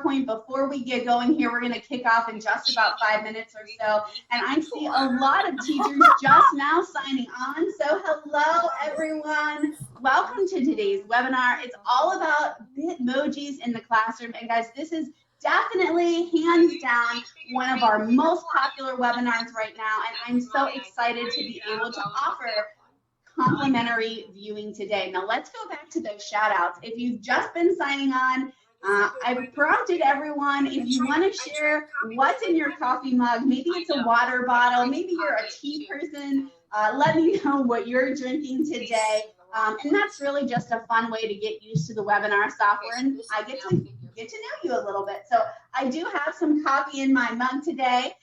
PowerPoint before we get going here. We're going to kick off in just about 5 minutes or so. And I see a lot of teachers just now signing on. So hello, everyone. Welcome to today's webinar. It's all about Bitmojis in the classroom. And guys, this is definitely hands down one of our most popular webinars right now. And I'm so excited to be able to offer complimentary viewing today. Now let's go back to those shout outs. If you've just been signing on, I've prompted everyone, if you want to share what's in your coffee mug, maybe it's a water bottle, maybe you're a tea person, let me know what you're drinking today. And that's really just a fun way to get used to the webinar software, and I get to know you a little bit. So I do have some coffee in my mug today,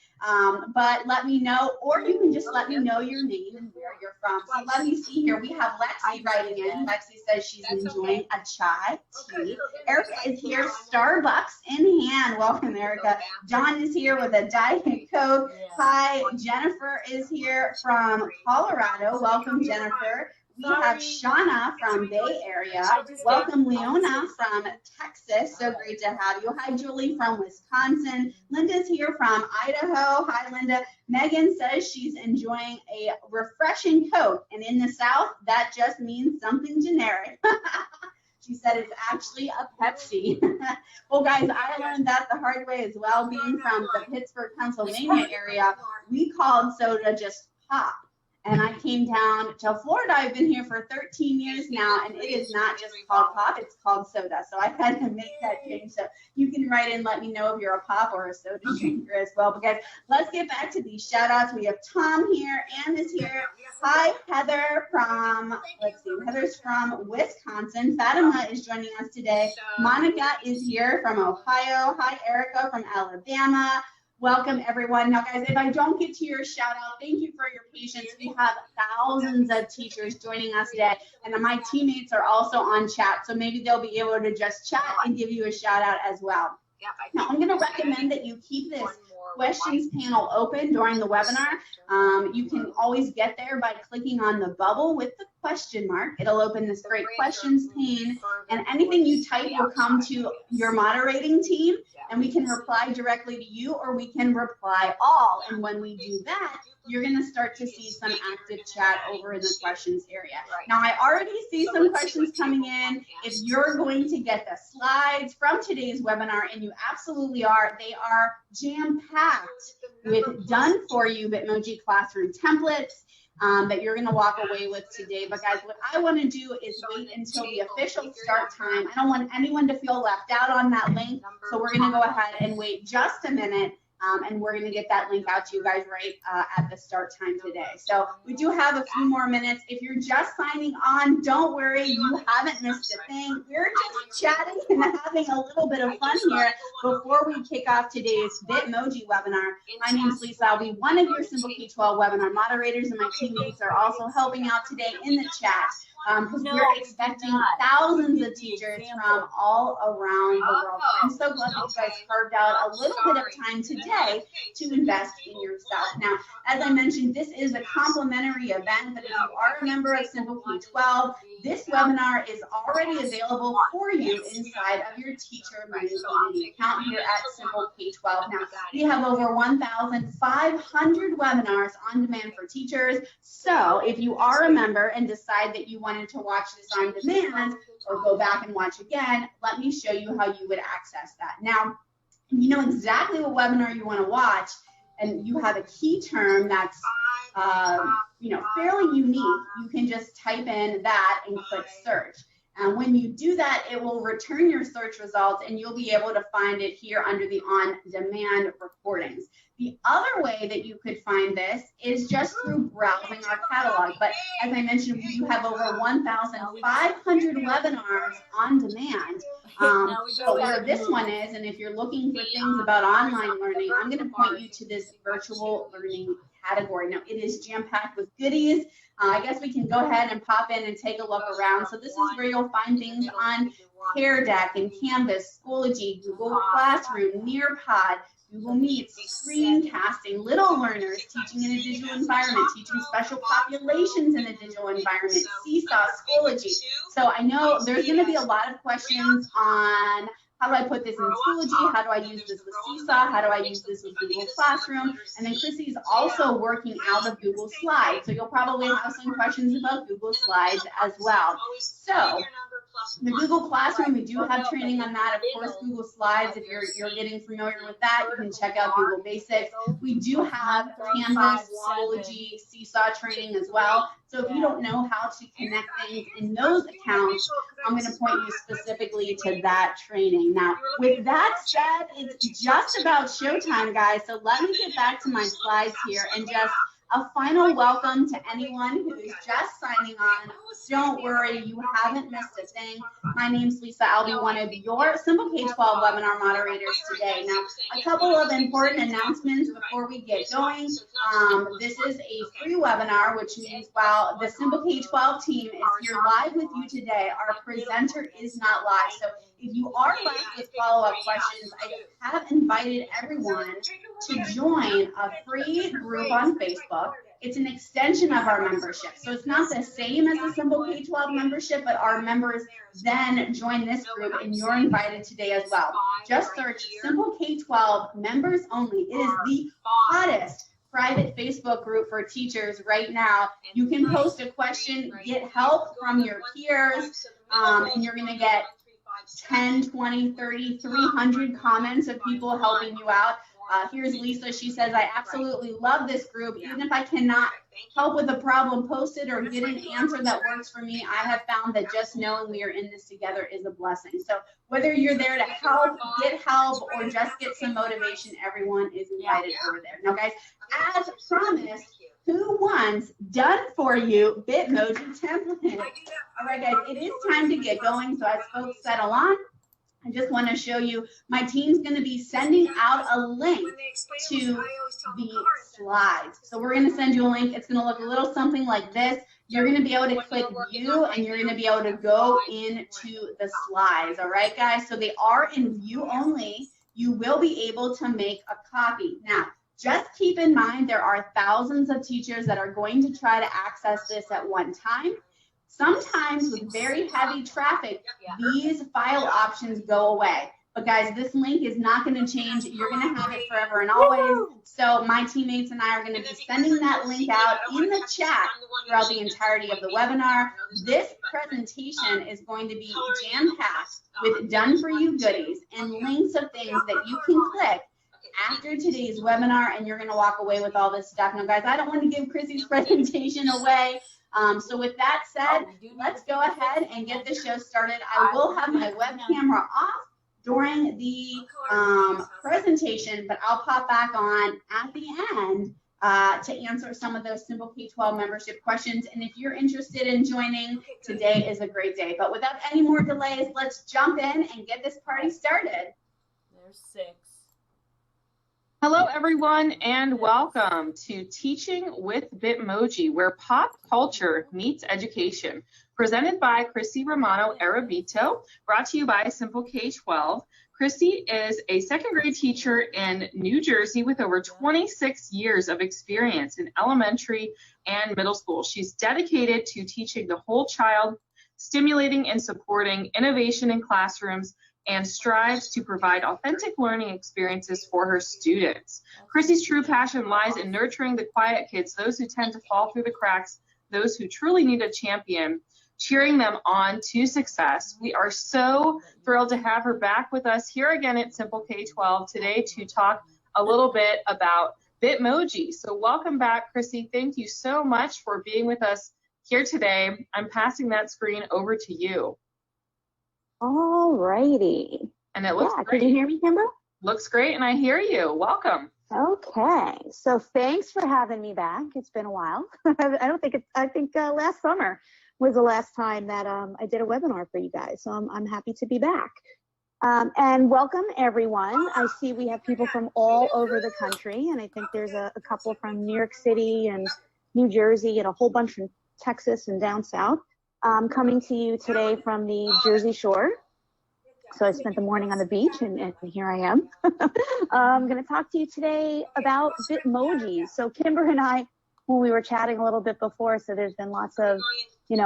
but let me know, or you can just let me know your name and where you're from. So let me see here. We have Lexi writing in. Lexi says she's enjoying a chai tea. Erica is here, Starbucks in hand. Welcome, Erica. John is here with a Diet Coke. Hi, Jennifer is here from Colorado. Welcome, Jennifer. We have Shauna from Bay Area. Welcome, Leona from Texas. So great to have you. Hi, Julie from Wisconsin. Linda's here from Idaho. Hi, Linda. Megan says she's enjoying a refreshing Coke. And in the South, that just means something generic. She said it's actually a Pepsi. Well, guys, I learned that the hard way as well. Being from the Pittsburgh, Pennsylvania area, we called soda just pop. And I came down to Florida. I've been here for 13 years now, and it is not just called pop, it's called soda. So I had to make that change. So you can write in, let me know if you're a pop or a soda drinker as well. Because let's get back to these shout outs. We have Tom here, Ann is here. Hi, Heather from, Heather's from Wisconsin. Fatima is joining us today. Monica is here from Ohio. Hi, Erica from Alabama. Welcome, everyone. Now, guys, if I don't get to your shout out, thank you for your patience. We have thousands of teachers joining us today, and my teammates are also on chat, so maybe they'll be able to just chat and give you a shout out as well. Now, I'm going to recommend that you keep this questions panel open during the webinar. You can always get there by clicking on the bubble with the question mark. It'll open this great questions pane, and anything you type will come to your moderating team, and we can reply directly to you, or we can reply all. And when we do that, you're going to start to see some active chat over in the questions area. Now, I already see some questions coming in. If you're going to get the slides from today's webinar, and you absolutely are, they are jam-packed with done-for-you Bitmoji classroom templates that you're going to walk away with today. But guys, what I want to do is wait until the official start time. I don't want anyone to feel left out on that link, so we're going to go ahead and wait just a minute. And we're going to get that link out to you guys right at the start time today. So we do have a few more minutes. If you're just signing on, don't worry, you haven't missed a thing. We're just chatting and having a little bit of fun here before we kick off today's Bitmoji webinar. My name is Lisa. I'll be one of your Simple K-12 webinar moderators, and my teammates are also helping out today in the chat. Because we're expecting thousands of teachers from all around the world. I'm so glad that you guys carved out a little bit of time today to invest in yourself. Now, as I mentioned, this is a complimentary event, but if you are a member of Simple K-12, this webinar is already available for you inside of your teacher learning community account here at Simple K-12. Now, we have over 1,500 webinars on demand for teachers. So if you are a member and decide that you wanted to watch this on demand or go back and watch again, let me show you how you would access that. Now, you know exactly what webinar you want to watch, and you have a key term that's fairly unique. You can just type in that and click search. And when you do that, it will return your search results, and you'll be able to find it here under the on-demand recordings. The other way that you could find this is just through browsing our catalog. But as I mentioned, we do have over 1,500 webinars on demand. So where this one is, and if you're looking for things about online learning, I'm going to point you to this virtual learning category. Now, it is jam-packed with goodies. I guess we can go ahead and pop in and take a look around. So this is where you'll find things on Pear Deck and Canvas, Schoology, Google Classroom, Nearpod, Google Meet, screencasting, Little Learners, teaching in a digital environment, teaching special populations in a digital environment, Seesaw, Schoology. So I know there's going to be a lot of questions on how do I put this in Schoology? How do I use this with Seesaw? How do I use this with Google Classroom? And then Chrissy's also working out of Google Slides. So you'll probably have some questions about Google Slides as well. So the Google Classroom, we do have training on that. Of course, Google Slides, if you're getting familiar with that, you can check out Google Basics. We do have Canvas, Schoology, Seesaw training as well. So if you don't know how to connect things in those accounts, I'm going to point you specifically to that training. Now, with that said, it's just about showtime, guys. So let me get back to my slides here and just a final welcome to anyone who is just signing on. Don't worry, you haven't missed a thing. My name's Lisa. I'll be one of your Simple K-12 webinar moderators today. Now, a couple of important announcements before we get going. This is a free webinar, which means while the Simple K-12 team is here live with you today, our presenter is not live. So if you are left with follow-up questions, I have invited everyone to join a free group on Facebook. It's an extension of our membership. So it's not the same as the Simple K-12 membership, but our members then join this group and you're invited today as well. Just search Simple K-12 members only. It is the hottest private Facebook group for teachers right now. You can post a question, get help from your peers, and you're going to get 10, 20, 30, 300 comments of people helping you out. Here's Lisa. She says, I absolutely love this group. Even if I cannot help with a problem posted or get an answer that works for me, I have found that just knowing we are in this together is a blessing. So whether you're there to help, get help, or just get some motivation, everyone is invited over there. Now, guys, as promised, who wants done for you Bitmoji template? All right, guys, it is time to get going. So as folks settle on, I just want to show you my team's going to be sending out a link to the slides. So we're going to send you a link. It's going to look a little something like this. You're going to be able to click view and you're going to be able to go into the slides. All right, guys. So they are in view only. You will be able to make a copy. Now, just keep in mind there are thousands of teachers that are going to try to access this at one time. Sometimes with very heavy traffic, these file options go away. But guys, this link is not going to change. You're going to have it forever and always. So my teammates and I are going to be sending that link out in the chat throughout the entirety of the webinar. This presentation is going to be jam-packed with done-for-you goodies and links of things that you can click after today's webinar, and you're going to walk away with all this stuff. Now, guys, I don't want to give Chrissy's presentation away. So with that said, let's go ahead and get the show started. I will have my web camera off during the presentation, but I'll pop back on at the end to answer some of those Simple K-12 membership questions. And if you're interested in joining, today is a great day. But without any more delays, let's jump in and get this party started. There's 6. Hello, everyone, and welcome to Teaching with Bitmoji, where pop culture meets education. Presented by Chrissy Romano Arabito, brought to you by Simple K-12. Chrissy is a second grade teacher in New Jersey with over 26 years of experience in elementary and middle school. She's dedicated to teaching the whole child, stimulating and supporting innovation in classrooms, and strives to provide authentic learning experiences for her students. Chrissy's true passion lies in nurturing the quiet kids, those who tend to fall through the cracks, those who truly need a champion, cheering them on to success. We are so thrilled to have her back with us here again at Simple K-12 today to talk a little bit about Bitmoji. So welcome back, Chrissy. Thank you so much for being with us here today. I'm passing that screen over to you. All righty. And it looks great. Can you hear me, Kimber? Looks great, and I hear you. Welcome. Okay. So thanks for having me back. It's been a while. I think last summer was the last time that I did a webinar for you guys. So I'm happy to be back. And welcome, everyone. I see we have people from all over the country, and I think there's a couple from New York City and New Jersey and a whole bunch from Texas and down south. Coming to you today from the Jersey Shore. So I spent the morning on the beach, and here I am. I'm going to talk to you today about Bitmoji. So Kimber and I, when we were chatting a little bit before, so there's been lots of,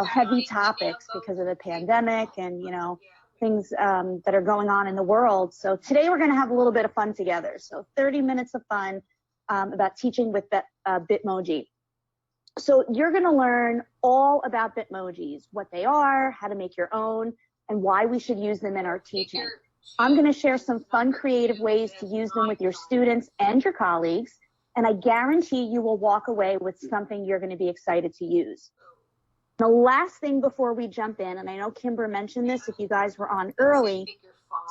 heavy topics because of the pandemic and, things that are going on in the world. So today we're going to have a little bit of fun together. So 30 minutes of fun about teaching with Bitmoji. So you're going to learn all about Bitmojis, what they are, how to make your own, and why we should use them in our teaching. I'm going to share some fun, creative ways to use them with your students and your colleagues, and I guarantee you will walk away with something you're going to be excited to use. The last thing before we jump in, and I know Kimber mentioned this if you guys were on early,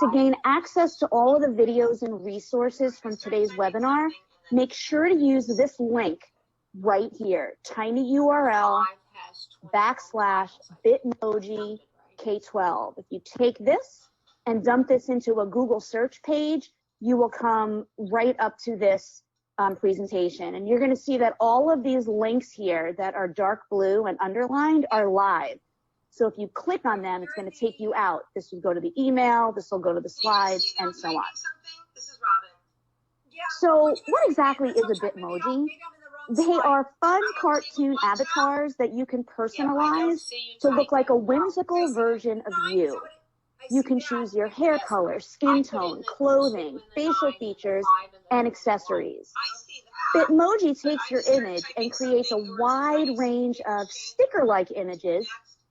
to gain access to all of the videos and resources from today's webinar, make sure to use this link right here, tinyurl /Bitmoji K12. If you take this and dump this into a Google search page, you will come right up to this presentation. And you're going to see that all of these links here that are dark blue and underlined are live. So if you click on them, it's going to take you out. This will go to the email, this will go to the slides, and so on. So what exactly is a Bitmoji? They are fun cartoon avatars that you can personalize to look like a whimsical version of you. You can choose your hair color, skin tone, clothing, facial features, and accessories. Bitmoji takes your image and creates a wide range of sticker-like images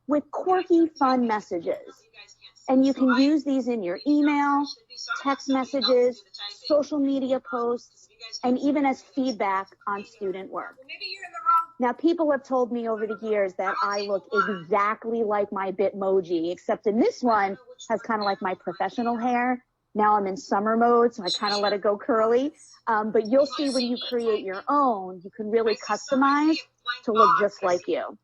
with quirky, fun messages. And you can use these in your email, text messages, social media posts, and even as feedback on student work. Now, people have told me over the years that I look exactly like my Bitmoji, except in this one has kind of like my professional hair. Now I'm in summer mode, so I kind of let it go curly. But you'll see when you create your own, you can really customize to look just like you.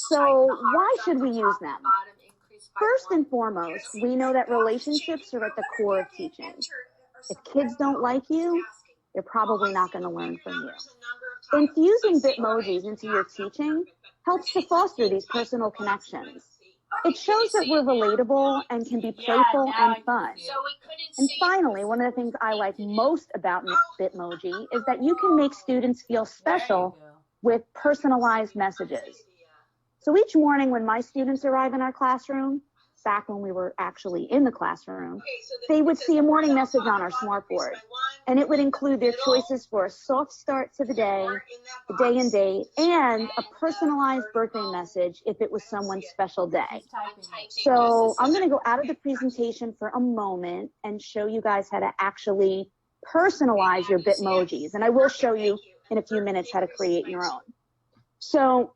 So why should we use them? First and foremost, we know that relationships are at the core of teaching. If kids don't like you, they're probably not going to learn from you. Infusing Bitmojis into your teaching helps to foster these personal connections. It shows that we're relatable and can be playful and fun. And finally, one of the things I like most about Bitmoji is that you can make students feel special with personalized messages. So each morning when my students arrive in our classroom, back when we were actually in the classroom, they would see a morning message on our smartboard, and it would include their choices for a soft start to the day and date, and a personalized birthday message if it was someone's special day. So I'm going to go out of the presentation for a moment and show you guys how to actually personalize your Bitmojis, and I will show you in a few minutes how to create your own. So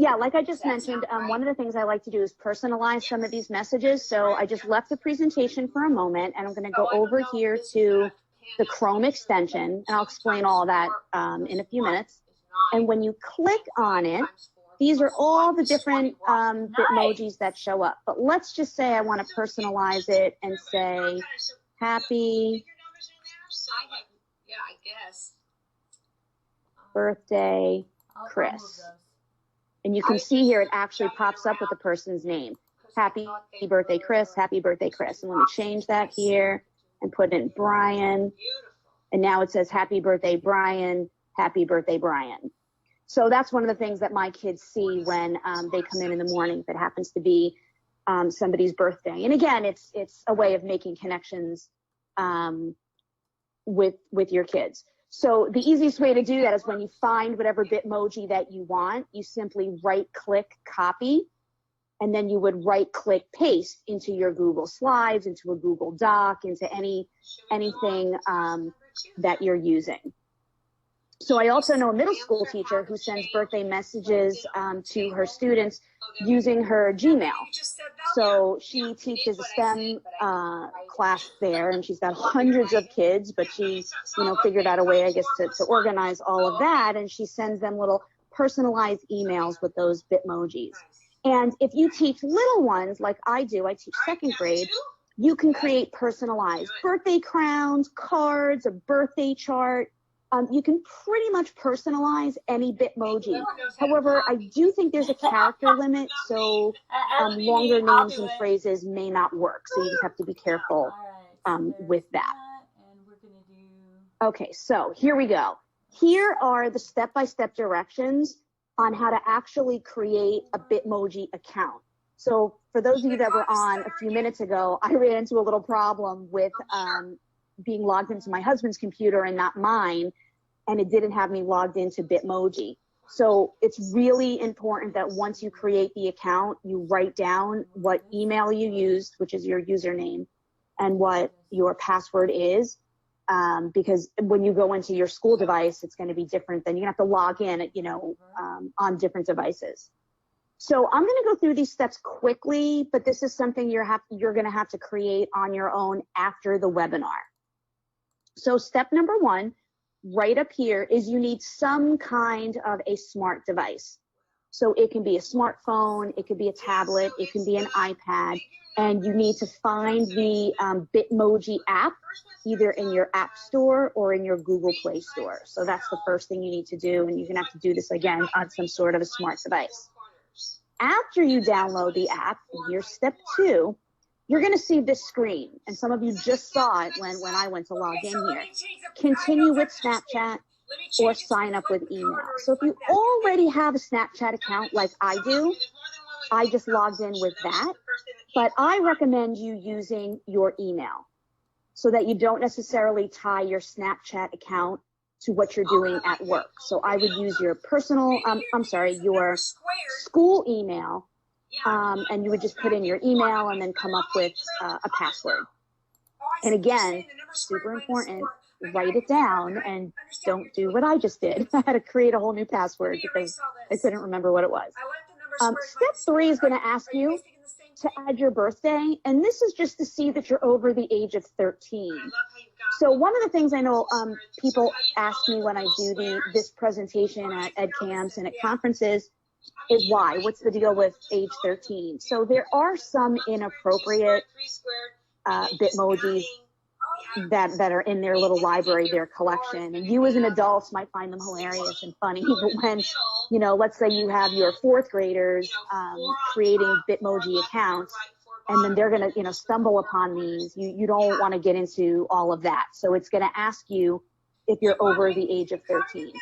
yeah, like I just mentioned, one of the things I like to do is personalize some of these messages. So I just left the presentation for a moment, and I'm going to go over here to the Chrome extension, and I'll explain all of that in a few minutes. And when you click on it, these are all the different Bitmojis that show up. But let's just say I want to personalize it and say, happy birthday, Chris. And you can see here, it actually pops up with the person's name. Happy birthday, Chris. Happy birthday, Chris. And let me change that here and put in Brian. And now it says, happy birthday, Brian. Happy birthday, Brian. So that's one of the things that my kids see when they come in the morning, if it happens to be somebody's birthday. And again, it's a way of making connections with your kids. So the easiest way to do that is when you find whatever Bitmoji that you want, you simply right-click copy, and then you would right-click paste into your Google Slides, into a Google Doc, into anything that you're using. So I also know a middle school teacher who sends birthday messages to her students using her Gmail. So she teaches a STEM class there, and she's got hundreds of kids, but she, figured out a way, I guess, to organize all of that, and she sends them little personalized emails with those Bitmojis. And if you teach little ones, like I do, I teach second grade, you can create personalized birthday crowns, cards, a birthday chart. You can pretty much personalize any Bitmoji. However, I do think there's a character limit, so longer names and phrases may not work. So you just have to be careful with that. Okay, so here we go. Here are the step-by-step directions on how to actually create a Bitmoji account. So for those of you that were on a few minutes ago, I ran into a little problem with being logged into my husband's computer and not mine, and it didn't have me logged into Bitmoji. So it's really important that once you create the account, you write down what email you used, which is your username, and what your password is, because when you go into your school device, it's going to be different. Then you have to log in, on different devices. So I'm going to go through these steps quickly, but this is something you're going to have to create on your own after the webinar. So step number one, right up here, is you need some kind of a smart device. So it can be a smartphone, it could be a tablet, it can be an iPad, and you need to find the Bitmoji app either in your App Store or in your Google Play Store. So that's the first thing you need to do, and you're gonna have to do this again on some sort of a smart device. After you download the app, here's step two, you're gonna see this screen, and some of you just saw it when I went to log in here. Continue with Snapchat or sign up with email. So if you already have a Snapchat account like I do, I just logged in with that, but I recommend you using your email so that you don't necessarily tie your Snapchat account to what you're doing at work. So I would use your personal, your school email, and you would just put in your email and then come up with a password. And again, super important, write it down and don't do what I just did. I had to create a whole new password because I couldn't remember what it was. Step three is going to ask you to add your birthday, and this is just to see that you're over the age of 13. So one of the things I know people ask me when I do this presentation at ed camps and at conferences is why? What's the deal with age 13? So there are some inappropriate Bitmojis that are in their little library, their collection, and you as an adult might find them hilarious and funny, but when, let's say you have your fourth graders creating Bitmoji accounts, and then they're going to, stumble upon these, you don't want to get into all of that. So it's going to ask you if you're over the age of 13.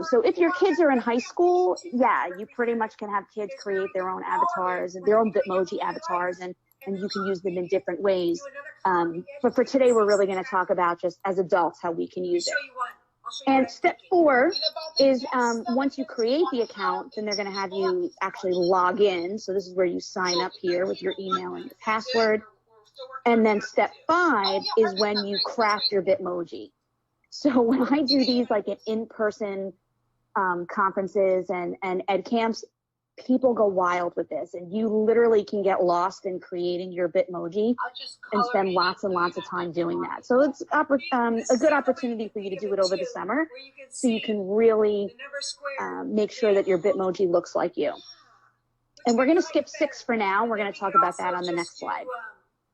So if your kids are in high school, yeah, you pretty much can have kids create their own avatars and their own Bitmoji avatars, and you can use them in different ways. But for today, we're really going to talk about just as adults how we can use it. And step four is once you create the account, then they're going to have you actually log in. So this is where you sign up here with your email and your password. And then step five is when you craft your Bitmoji. So when I do these like at in-person conferences and ed camps, people go wild with this, and you literally can get lost in creating your Bitmoji and spend lots and lots of time doing that. So it's a good opportunity for you to do it over the summer so you can really make sure that your Bitmoji looks like you. And we're going to skip 6 for now. We're going to talk about that on the next slide.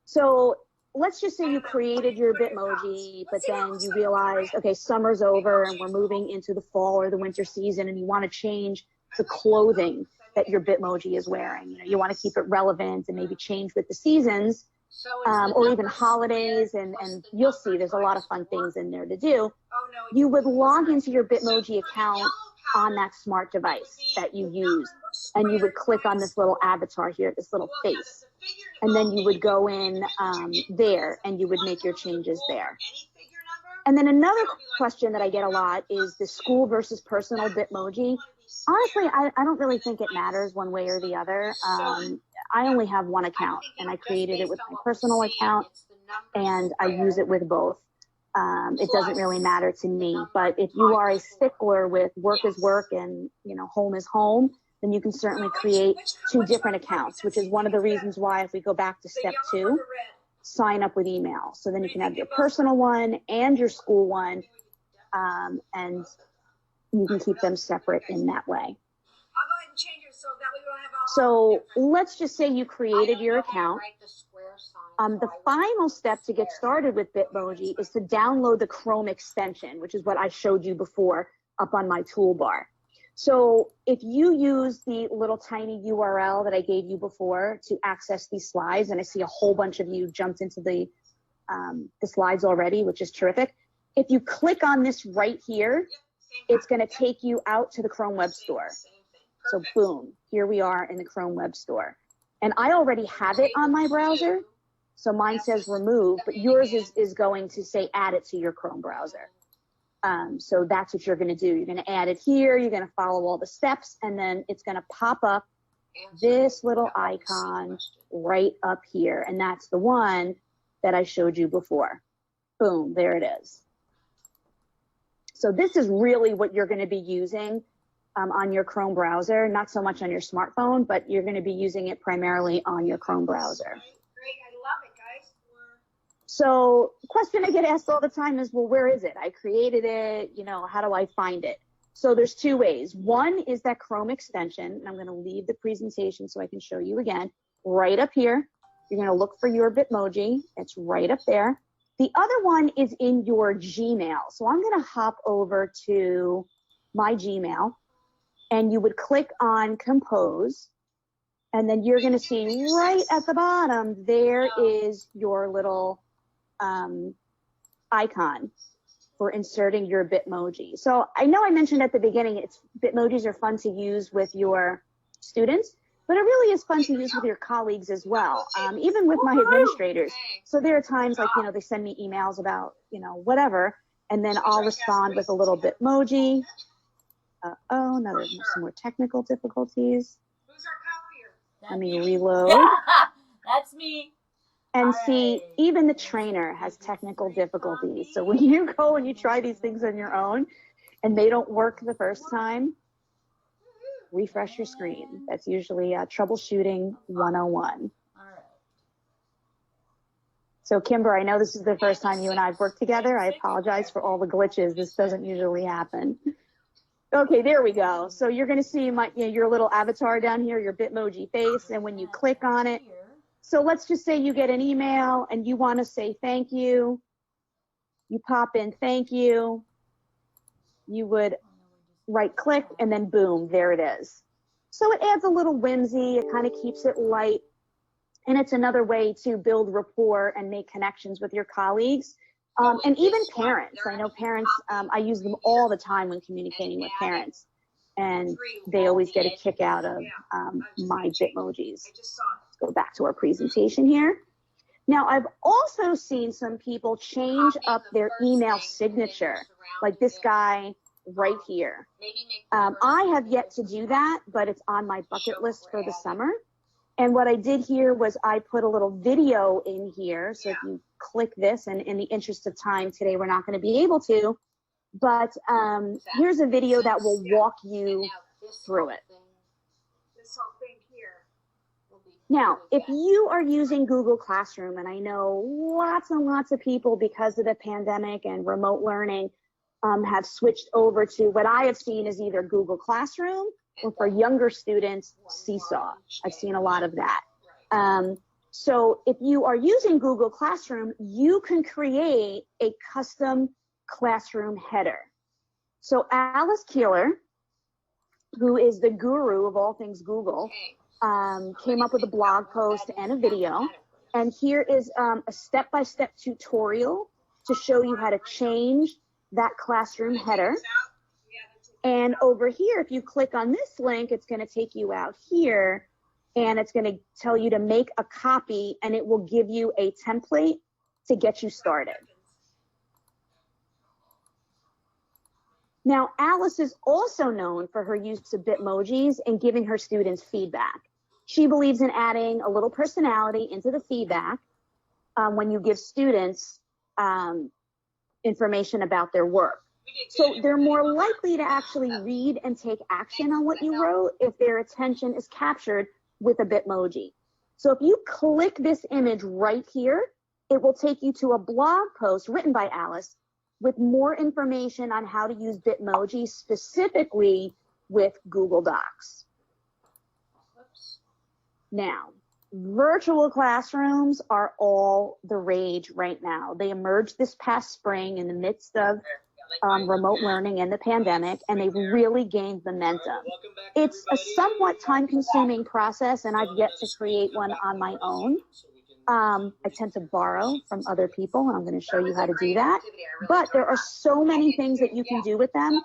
So let's just say you created your Bitmoji, but then you realized, okay, summer's over and we're moving into the fall or the winter season, and you want to change the clothing that your Bitmoji is wearing. You want to keep it relevant and maybe change with the seasons, or even holidays, and you'll see there's a lot of fun things in there to do. You would log into your Bitmoji account on that smart device that you use, and you would click on this little avatar here, this little face, and then you would go in there and you would make your changes there. And then another question that I get a lot is the school versus personal Bitmoji. Honestly, I don't really think it matters one way or the other. I only have one account, and I created it with my personal account, and I use it with both. It doesn't really matter to me. But if you are a stickler with work is work and home is home, then you can certainly create 2 different accounts, which is one of the reasons why, if we go back to step 2, sign up with email. So then you can have your personal one and your school one, and you can keep them separate in that way. So let's just say you created your account. The final step to get started with Bitmoji is to download the Chrome extension, which is what I showed you before up on my toolbar. So if you use the little tiny URL that I gave you before to access these slides, and I see a whole bunch of you jumped into the slides already, which is terrific. If you click on this right here, it's going to take you out to the Chrome Web Store. So boom, here we are in the Chrome Web Store. And I already have it on my browser. So mine says remove, but yours is going to say add it to your Chrome browser. So that's what you're going to do. You're going to add it here. You're going to follow all the steps, and then it's going to pop up this little icon right up here. And that's the one that I showed you before. Boom, there it is. So this is really what you're going to be using on your Chrome browser, not so much on your smartphone, but you're going to be using it primarily on your Chrome browser. Great, I love it, guys. So the question I get asked all the time is, well, where is it? I created it, you know, how do I find it? So there's two ways. One is that Chrome extension, and I'm going to leave the presentation so I can show you again. Right up here, you're going to look for your Bitmoji. It's right up there. The other one is in your Gmail. So I'm going to hop over to my Gmail, and you would click on Compose, and then you're going to see right at the bottom, there is your little icon for inserting your Bitmoji. So I know I mentioned at the beginning, Bitmojis are fun to use with your students, but it really is fun to use with your colleagues as well, even with my administrators. So there are times like, you know, they send me emails about, you know, whatever, and then I'll respond with a little Bitmoji. Oh, no, there's some more technical difficulties. Who's our copier? Let me reload. That's me. And see, even the trainer has technical difficulties. So when you go and you try these things on your own and they don't work the first time, refresh your screen. That's usually troubleshooting 101. So Kimber, I know this is the first time you and I have worked together. I apologize for all the glitches. This doesn't usually happen. Okay, there we go. So you're going to see your little avatar down here, your Bitmoji face, and when you click on it, so let's just say you get an email and you want to say thank you. You pop in thank you. You would right click and then boom, there it is. So it adds a little whimsy. It kind of keeps it light. And it's another way to build rapport and make connections with your colleagues. And even parents. I know parents, I use them all the time when communicating with parents. And they always get a kick out of my Bitmojis. Let's go back to our presentation here. Now, I've also seen some people change up their email signature, like this guy right here. I have yet to do that, but it's on my bucket list for the summer. And what I did here was I put a little video in here. So if you click this, and in the interest of time today, we're not going to be able to, but here's a video that will walk you through it. This whole thing here. Now, if you are using Google Classroom, and I know lots and lots of people, because of the pandemic and remote learning, have switched over to what I have seen is either Google Classroom or, for younger students, Seesaw. I've seen a lot of that. So if you are using Google Classroom, you can create a custom classroom header. So Alice Keeler, who is the guru of all things Google, came up with a blog post and a video. And here is a step-by-step tutorial to show you how to change that classroom header. And over here, if you click on this link, it's going to take you out here, and it's going to tell you to make a copy, and it will give you a template to get you started. Now, Alice is also known for her use of Bitmojis and giving her students feedback. She believes in adding a little personality into the feedback when you give students information about their work. So they're more likely to actually read and take action on what you wrote if their attention is captured with a Bitmoji. So if you click this image right here, it will take you to a blog post written by Alice with more information on how to use Bitmoji specifically with Google Docs. Now, virtual classrooms are all the rage right now. They emerged this past spring in the midst of remote learning and the pandemic, and they've really gained momentum. It's a somewhat time-consuming process, and I've yet to create one on my own. I tend to borrow from other people, and I'm going to show you how to do that. But there are so many things that you can do with them,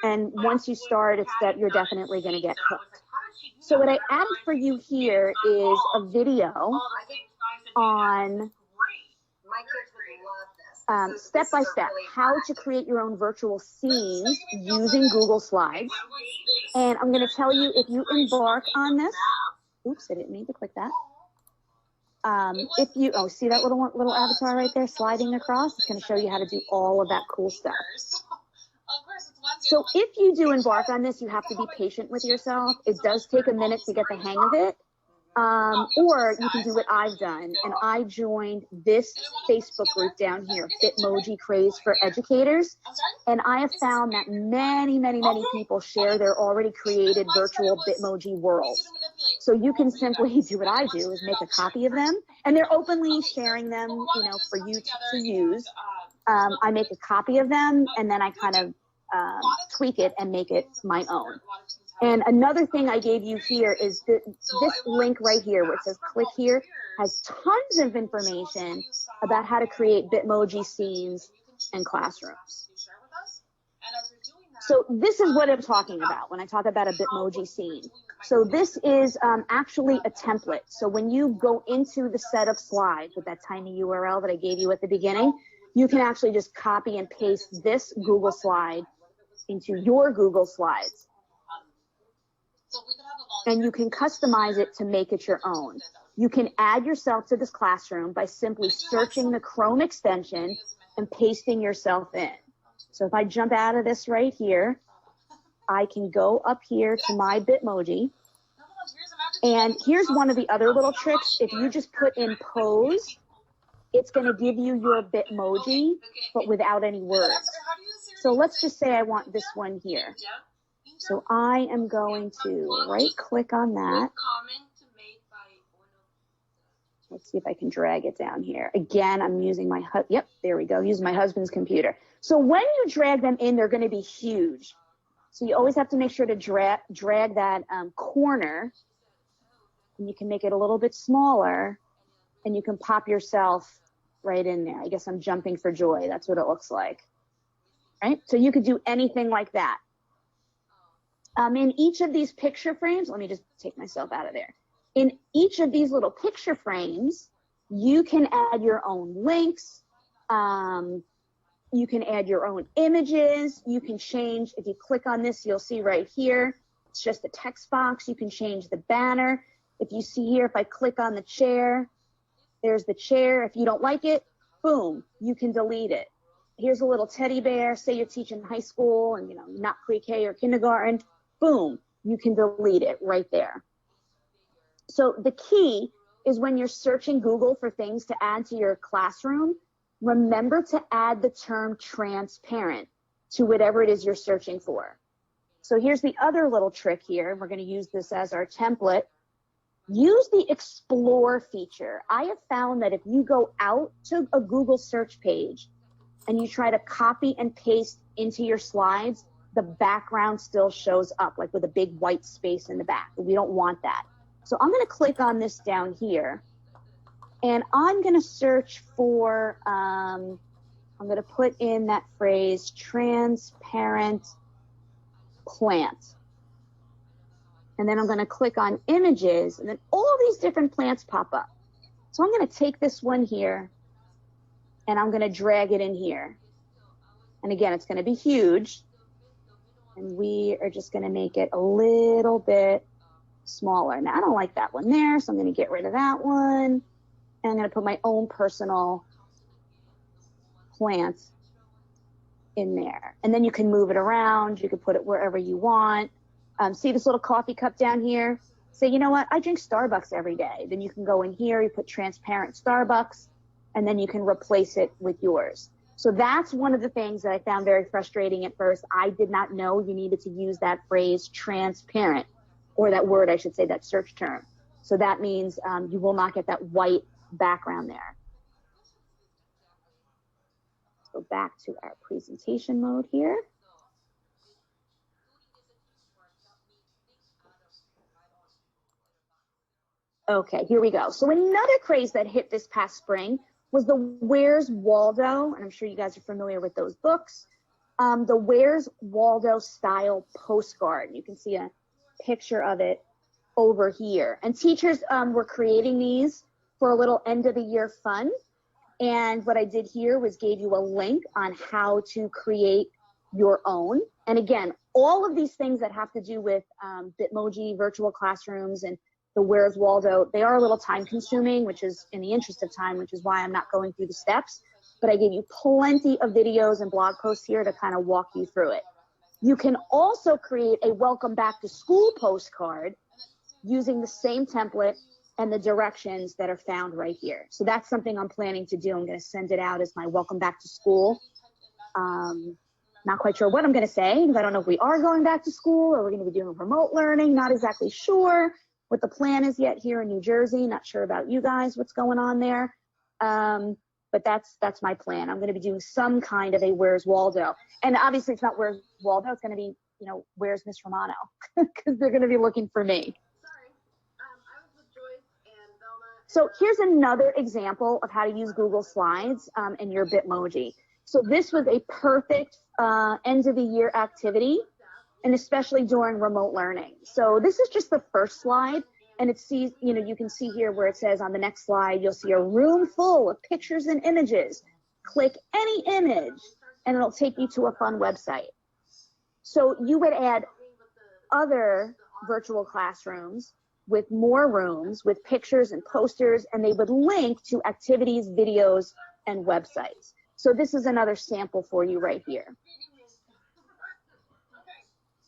and once you start, it's that you're definitely going to get hooked. So what I added for you here is a video on step by step how to create your own virtual scenes using Google Slides. And I'm going to tell you, if you embark on this, oops, I didn't mean to click that. If you, oh, see that little avatar right there sliding across? It's going to show you how to do all of that cool stuff. So if you do embark on this, you have to be patient with yourself. It does take a minute to get the hang of it. Or you can do what I've done, and I joined this Facebook group down here, Bitmoji Craze for Educators, and I have found that many people share their already created virtual Bitmoji worlds. So you can simply do what I do, is make a copy of them, and they're openly sharing them, you know, for you to use. I make a copy of them, and then I kind of tweak it and make it my own. And another thing I gave you here is this link right here where it says click here has tons of information about how to create Bitmoji scenes in classrooms. So this is what I'm talking about when I talk about a Bitmoji scene. So this is actually a template. So when you go into the set of slides with that tiny URL that I gave you at the beginning, you can actually just copy and paste this Google slide into your Google Slides. And you can customize it to make it your own. You can add yourself to this classroom by simply searching the Chrome extension and pasting yourself in. So if I jump out of this right here, I can go up here to my Bitmoji. And here's one of the other little tricks. If you just put in pose, it's going to give you your Bitmoji, but without any words. So let's just say I want this one here. So I am going to right click on that. Let's see if I can drag it down here. Again, I'm using my, yep, there we go, using my husband's computer. So when you drag them in, they're going to be huge. So you always have to make sure to drag that corner, and you can make it a little bit smaller, and you can pop yourself right in there. I guess I'm jumping for joy. That's what it looks like, right? So you could do anything like that. In each of these picture frames, let me just take myself out of there. In each of these little picture frames, you can add your own links. You can add your own images. You can change, if you click on this, you'll see right here, it's just a text box. You can change the banner. If you see here, if I click on the chair, there's the chair. If you don't like it, boom, you can delete it. Here's a little teddy bear. Say you're teaching high school and, you know, not pre-K or kindergarten. Boom, you can delete it right there. So the key is when you're searching Google for things to add to your classroom, remember to add the term transparent to whatever it is you're searching for. So here's the other little trick here. We're going to use this as our template. Use the Explore feature. I have found that if you go out to a Google search page and you try to copy and paste into your slides, the background still shows up, like with a big white space in the back. We don't want that. So I'm going to click on this down here, and I'm going to search for, I'm going to put in that phrase, transparent plant. And then I'm going to click on images, and then all these different plants pop up. So I'm going to take this one here, and I'm going to drag it in here. And again, it's going to be huge. And we are just going to make it a little bit smaller. Now, I don't like that one there, so I'm going to get rid of that one. And I'm going to put my own personal plant in there. And then you can move it around. You can put it wherever you want. See this little coffee cup down here? Say, you know what? I drink Starbucks every day. Then you can go in here, you put transparent Starbucks, and then you can replace it with yours. So that's one of the things that I found very frustrating at first. I did not know you needed to use that phrase transparent, or that word, I should say, that search term. So that means you will not get that white background there. Let's go back to our presentation mode here. Okay, here we go. So another craze that hit this past spring was the Where's Waldo, and I'm sure you guys are familiar with those books. The Where's Waldo style postcard. You can see a picture of it over here. And teachers were creating these for a little end of the year fun. And what I did here was gave you a link on how to create your own. And again, all of these things that have to do with Bitmoji, virtual classrooms, and the Where's Waldo, they are a little time consuming, which is in the interest of time, which is why I'm not going through the steps. But I gave you plenty of videos and blog posts here to kind of walk you through it. You can also create a welcome back to school postcard using the same template and the directions that are found right here. So that's something I'm planning to do. I'm going to send it out as my welcome back to school. Not quite sure what I'm going to say, because I don't know if we are going back to school or we're going to be doing remote learning. Not exactly sure what the plan is yet here in New Jersey. Not sure about you guys, what's going on there. But that's my plan. I'm going to be doing some kind of a Where's Waldo. And obviously it's not Where's Waldo. It's going to be, you know, Where's Miss Romano? Because they're going to be looking for me. So here's another example of how to use Google Slides in your Bitmoji. So this was a perfect end of the year activity, and especially during remote learning. So this is just the first slide, and it sees, you know, you can see here where it says on the next slide, you'll see a room full of pictures and images. Click any image, and it'll take you to a fun website. So you would add other virtual classrooms with more rooms, with pictures and posters, and they would link to activities, videos, and websites. So this is another sample for you right here.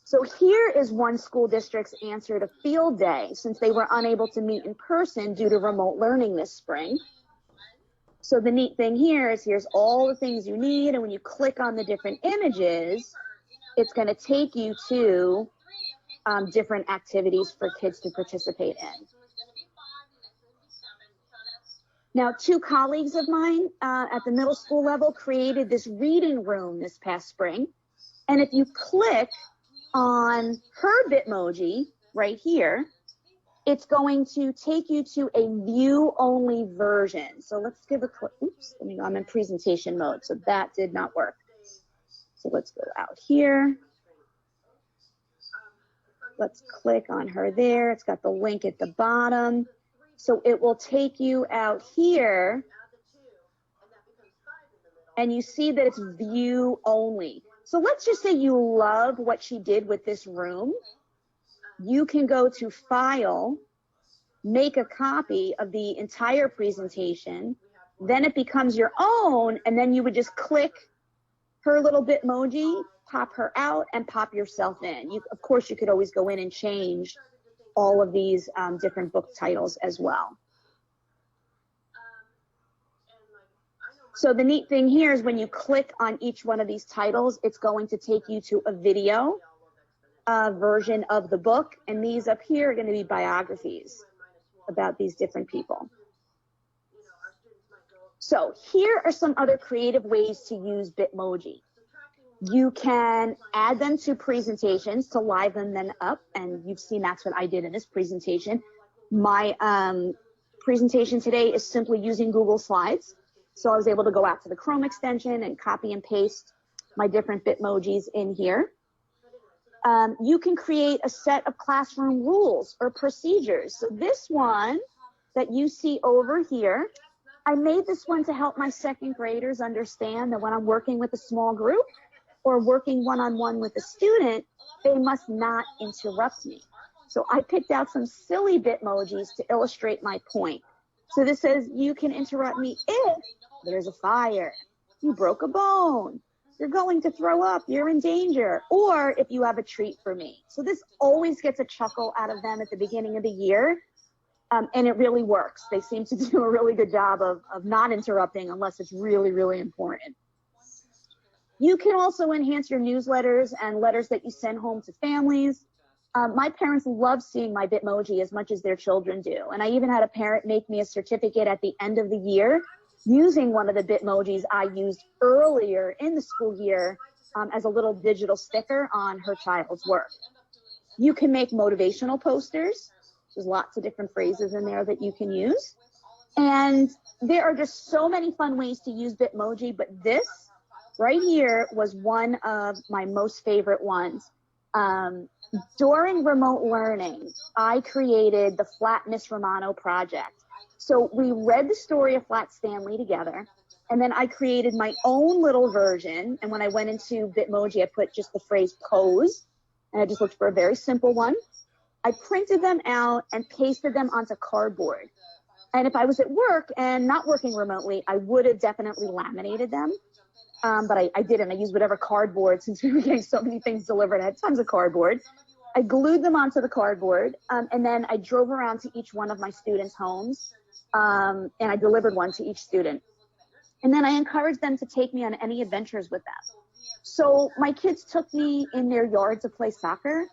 So here is one school district's answer to field day, since they were unable to meet in person due to remote learning this spring. So the neat thing here is here's all the things you need, and when you click on the different images, it's going to take you to different activities for kids to participate in. Now, two colleagues of mine at the middle school level created this reading room this past spring. And if you click on her Bitmoji right here, it's going to take you to a view-only version. So let's give a click. Oops, let me go. I'm in presentation mode, so that did not work. So let's go out here. Let's click on her there. It's got the link at the bottom. So it will take you out here, and you see that it's view only. So let's just say you love what she did with this room. You can go to File, make a copy of the entire presentation, then it becomes your own, and then you would just click her little Bitmoji, pop her out, and pop yourself in. Of course, you could always go in and change all of these different book titles as well. So the neat thing here is when you click on each one of these titles, it's going to take you to a video version of the book, and these up here are going to be biographies about these different people. So here are some other creative ways to use Bitmoji. You can add them to presentations to liven them up, and you've seen that's what I did in this presentation. My presentation today is simply using Google Slides. So I was able to go out to the Chrome extension and copy and paste my different Bitmojis in here. You can create a set of classroom rules or procedures. So this one that you see over here, I made this one to help my second graders understand that when I'm working with a small group or working one-on-one with a student, they must not interrupt me. So I picked out some silly Bitmojis to illustrate my point. So this says, you can interrupt me if there's a fire, you broke a bone, you're going to throw up, you're in danger, or if you have a treat for me. So this always gets a chuckle out of them at the beginning of the year, and it really works. They seem to do a really good job of not interrupting unless it's really, really important. You can also enhance your newsletters and letters that you send home to families. My parents love seeing my Bitmoji as much as their children do. And I even had a parent make me a certificate at the end of the year using one of the Bitmojis I used earlier in the school year as a little digital sticker on her child's work. You can make motivational posters. There's lots of different phrases in there that you can use. And there are just so many fun ways to use Bitmoji, but this right here was one of my most favorite ones. during remote learning, I created the Flat Miss Romano project. So we read the story of Flat Stanley together, and then I created my own little version. And when I went into Bitmoji, I put just the phrase pose, and I just looked for a very simple one. I printed them out and pasted them onto cardboard. And if I was at work and not working remotely, I would have definitely laminated them. But I didn't. I used whatever cardboard, since we were getting so many things delivered. I had tons of cardboard. I glued them onto the cardboard, and then I drove around to each one of my students' homes, and I delivered one to each student. And then I encouraged them to take me on any adventures with them. So my kids took me in their yard to play soccer.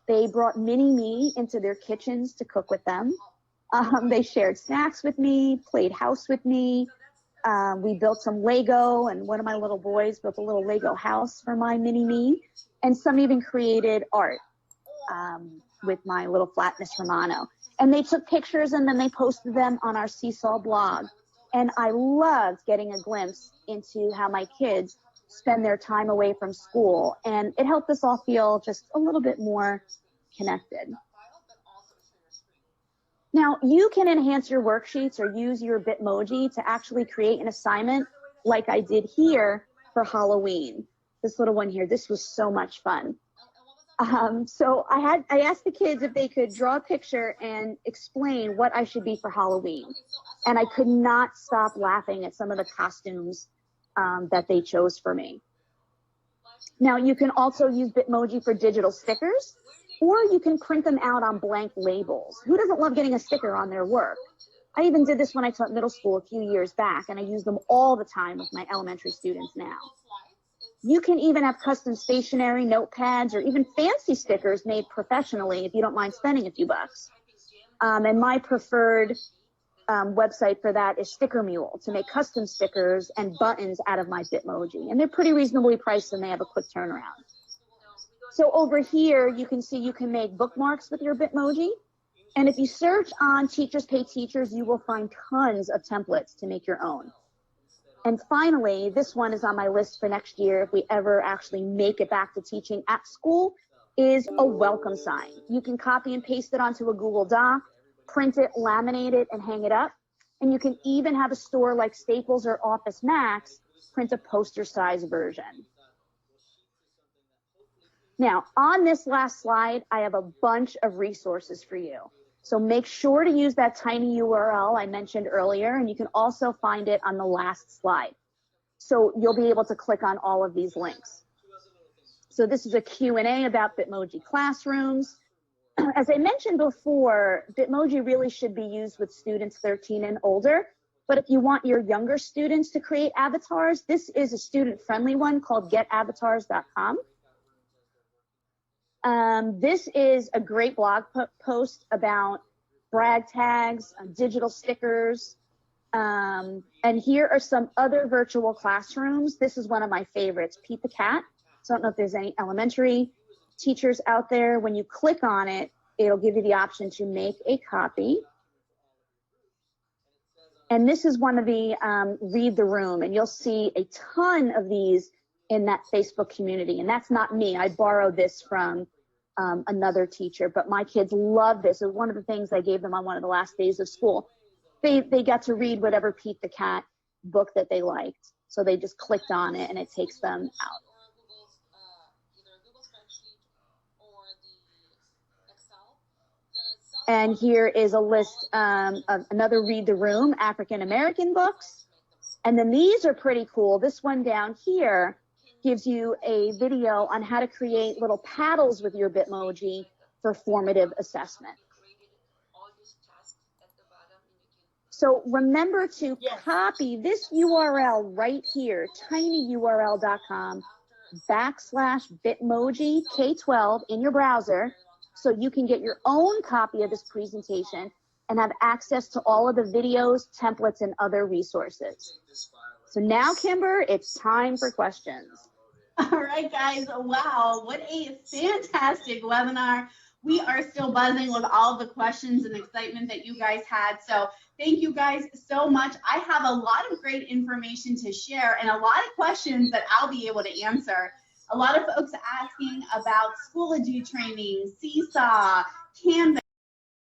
They brought mini-me into their kitchens to cook with them. They shared snacks with me, played house with me. We built some Lego, and one of my little boys built a little Lego house for my mini-me. And some even created art with my little Flat Miss Romano. And they took pictures and then they posted them on our Seesaw blog. And I loved getting a glimpse into how my kids spend their time away from school. And it helped us all feel just a little bit more connected. Now, you can enhance your worksheets or use your Bitmoji to actually create an assignment like I did here for Halloween. This little one here, this was so much fun. So I asked the kids if they could draw a picture and explain what I should be for Halloween. And I could not stop laughing at some of the costumes that they chose for me. Now, you can also use Bitmoji for digital stickers, or you can print them out on blank labels. Who doesn't love getting a sticker on their work? I even did this when I taught middle school a few years back, and I use them all the time with my elementary students now. You can even have custom stationery, notepads, or even fancy stickers made professionally if you don't mind spending a few bucks. And my preferred website for that is Sticker Mule, to make custom stickers and buttons out of my Bitmoji. And they're pretty reasonably priced and they have a quick turnaround. So over here, you can see you can make bookmarks with your Bitmoji. And if you search on Teachers Pay Teachers, you will find tons of templates to make your own. And finally, this one is on my list for next year if we ever actually make it back to teaching at school, is a welcome sign. You can copy and paste it onto a Google Doc, print it, laminate it, and hang it up. And you can even have a store like Staples or Office Max print a poster size version. Now, on this last slide, I have a bunch of resources for you. So make sure to use that tiny URL I mentioned earlier, and you can also find it on the last slide. So you'll be able to click on all of these links. So this is a Q&A about Bitmoji classrooms. As I mentioned before, Bitmoji really should be used with students 13 and older. But if you want your younger students to create avatars, this is a student-friendly one called getavatars.com. This is a great blog post about brag tags, digital stickers, and here are some other virtual classrooms. This is one of my favorites, Pete the Cat. So I don't know if there's any elementary teachers out there. When you click on it, it'll give you the option to make a copy. And this is one of the Read the Room, and you'll see a ton of these in that Facebook community. And that's not me. I borrowed this from another teacher, but my kids love this. It was one of the things I gave them on one of the last days of school. They got to read whatever Pete the Cat book that they liked. So they just clicked on it and it takes them out. And here is a list of another Read the Room, African American books. And then these are pretty cool. This one down here gives you a video on how to create little paddles with your Bitmoji for formative assessment. So remember to copy this URL right here, tinyurl.com/Bitmoji K12 in your browser, so you can get your own copy of this presentation and have access to all of the videos, templates, and other resources. So now, Kimber, it's time for questions. All right, guys. Wow, what a fantastic webinar. We are still buzzing with all the questions and excitement that you guys had. So thank you guys so much. I have a lot of great information to share and a lot of questions that I'll be able to answer. A lot of folks asking about Schoology training, Seesaw, Canvas.